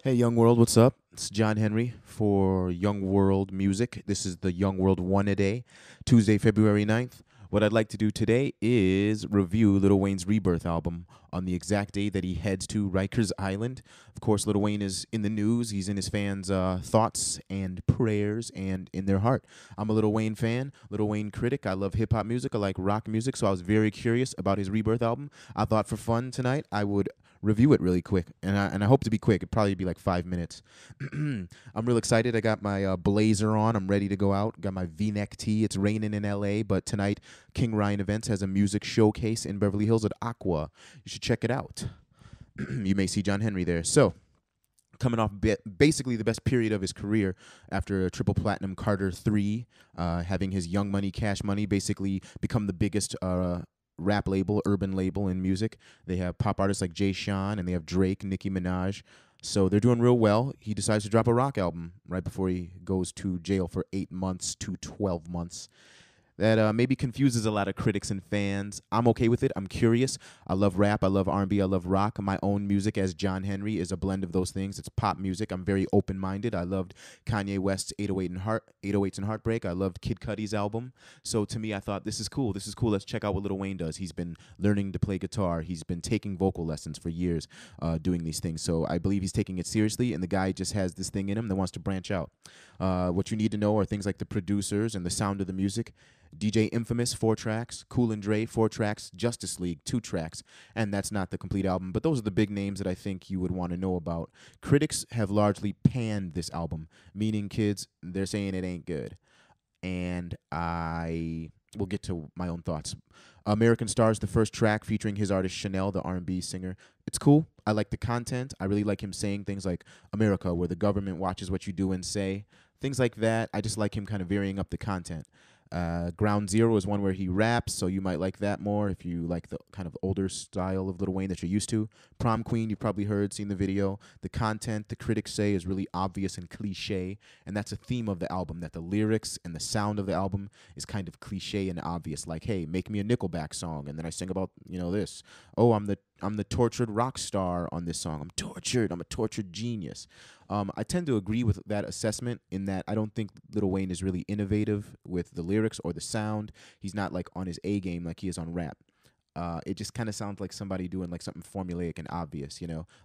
Hey, Young World, what's up? It's Jon Henry for Young World Music. This is the Young World One a Day, Tuesday, February 9th. What I'd like to do today is review Lil Wayne's Rebirth album on the exact day that he heads to Rikers Island. Of course, Lil Wayne is in the news. He's in his fans' thoughts and prayers and in their heart. I'm a Lil Wayne fan, Lil Wayne critic. I love hip hop music. I like rock music, so I was very curious about his Rebirth album. I thought for fun tonight I would review it really quick, and I hope to be quick. It'd probably be like 5 minutes. I'm real excited. I got my blazer on. I'm ready to go out. Got my V-neck tee. It's raining in LA, but tonight King Ryan Events has a music showcase in Beverly Hills at Aqua. You should check it out. You may see Jon Henry there. So, coming off basically the best period of his career after a triple platinum Carter 3, having his Young Money, Cash Money basically become the biggest rap label, urban label in music. They have pop artists like Jay Sean and they have Drake, Nicki Minaj. So they're doing real well. He decides to drop a rock album right before he goes to jail for 8 months to 12 months. That maybe confuses a lot of critics and fans. I'm okay with it. I'm curious. I love rap. I love R&B. I love rock. My own music as Jon Henry is a blend of those things. It's pop music. I'm very open-minded. I loved Kanye West's 808s and Heartbreak. I loved Kid Cudi's album. So to me, I thought this is cool. This is cool. Let's check out what Lil Wayne does. He's been learning to play guitar. He's been taking vocal lessons for years, doing these things. So I believe he's taking it seriously, and the guy just has this thing in him that wants to branch out. What you need to know are things like the producers and the sound of the music. DJ Infamous, 4 tracks. Cool and Dre, 4 tracks. Justice League, 2 tracks. And that's not the complete album, but those are the big names that I think you would want to know about. Critics have largely panned this album, meaning, kids, they're saying it ain't good. And I will get to my own thoughts. American Stars, the first track featuring his artist Chanel, the R&B singer. It's cool. I like the content. I really like him saying things like America, where the government watches what you do and say. Things like that. I just like him kind of varying up the content. Ground Zero is one where he raps, so you might like that more if you like the kind of older style of Lil Wayne that you're used to. Prom Queen, you've probably heard, seen the video. The content, the critics say, is really obvious and cliche, and that's a theme of the album, that the lyrics and the sound of the album is kind of cliche and obvious. Like, hey, make me a Nickelback song, and then I sing about, this. Oh, I'm the tortured rock star on this song. I'm tortured. I'm a tortured genius. I tend to agree with that assessment in that I don't think Lil Wayne is really innovative with the lyrics or the sound. He's not like on his A game like he is on rap. It just kind of sounds like somebody doing like something formulaic and obvious,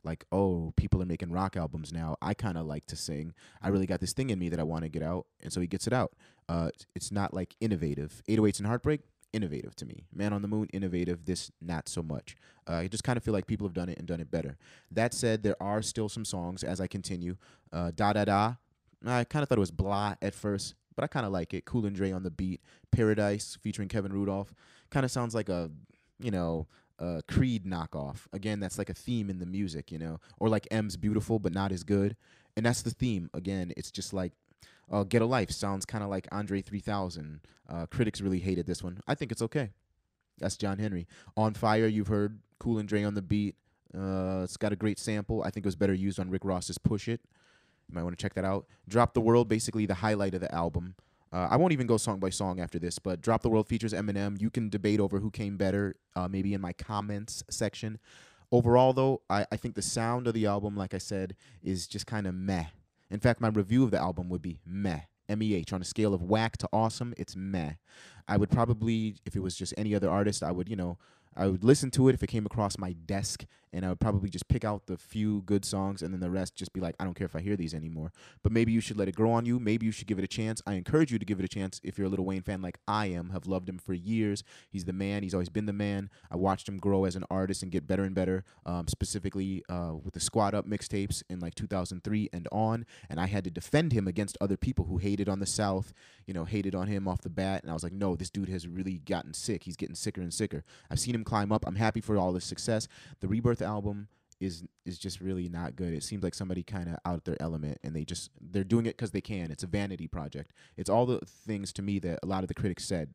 like, oh, people are making rock albums now. I kind of like to sing. I really got this thing in me that I want to get out, and so he gets it out. It's not like innovative. 808s and Heartbreak, innovative to me. Man on the Moon, innovative. This, not so much. I just kind of feel like people have done it and done it better. That said, there are still some songs as I continue. Da Da Da. I kind of thought it was blah at first, but I kind of like it. Cool and Dre on the beat. Paradise featuring Kevin Rudolph. Kind of sounds like a Creed knockoff. Again, that's like a theme in the music, or like M's Beautiful but not as good. And that's the theme. Again, it's just like Get a Life sounds kind of like Andre 3000. Critics really hated this one. I think it's okay. That's Jon Henry. On Fire, you've heard Cool and Dre on the beat. It's got a great sample. I think it was better used on Rick Ross's Push It. You might want to check that out. Drop the World, basically the highlight of the album. I won't even go song by song after this, but Drop the World features Eminem. You can debate over who came better, maybe in my comments section. Overall, though, I think the sound of the album, like I said, is just kind of meh. In fact, my review of the album would be meh. MEH. On a scale of whack to awesome, it's meh. I would probably, if it was just any other artist, I would listen to it if it came across my desk, and I would probably just pick out the few good songs, and then the rest just be like, I don't care if I hear these anymore. But maybe you should let it grow on you. Maybe you should give it a chance. I encourage you to give it a chance if you're a Lil Wayne fan like I am, have loved him for years. He's the man. He's always been the man. I watched him grow as an artist and get better and better, specifically with the Squad Up mixtapes in like 2003 and on, and I had to defend him against other people who hated on the South, hated on him off the bat, and I was like, no, this dude has really gotten sick. He's getting sicker and sicker. I've seen him climb up. I'm happy for all this success. The Rebirth album is just really not good. It seems like somebody kind of out their element, and they're doing it because they can. It's a vanity project. It's all the things to me that a lot of the critics said.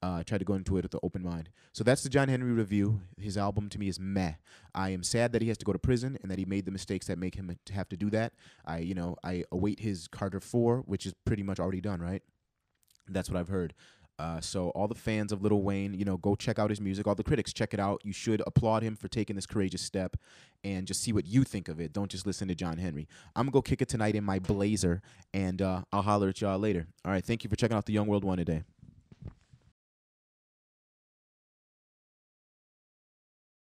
I tried to go into it with an open mind. So that's the Jon Henry review. His album to me is meh. I am sad that he has to go to prison and that he made the mistakes that make him have to do that. I await his Carter 4, which is pretty much already done, right? That's what I've heard. So all the fans of Lil Wayne, go check out his music. All the critics, check it out. You should applaud him for taking this courageous step and just see what you think of it. Don't just listen to Jon Henry. I'm going to go kick it tonight in my Blazer, and I'll holler at y'all later. All right, thank you for checking out the Young World One today.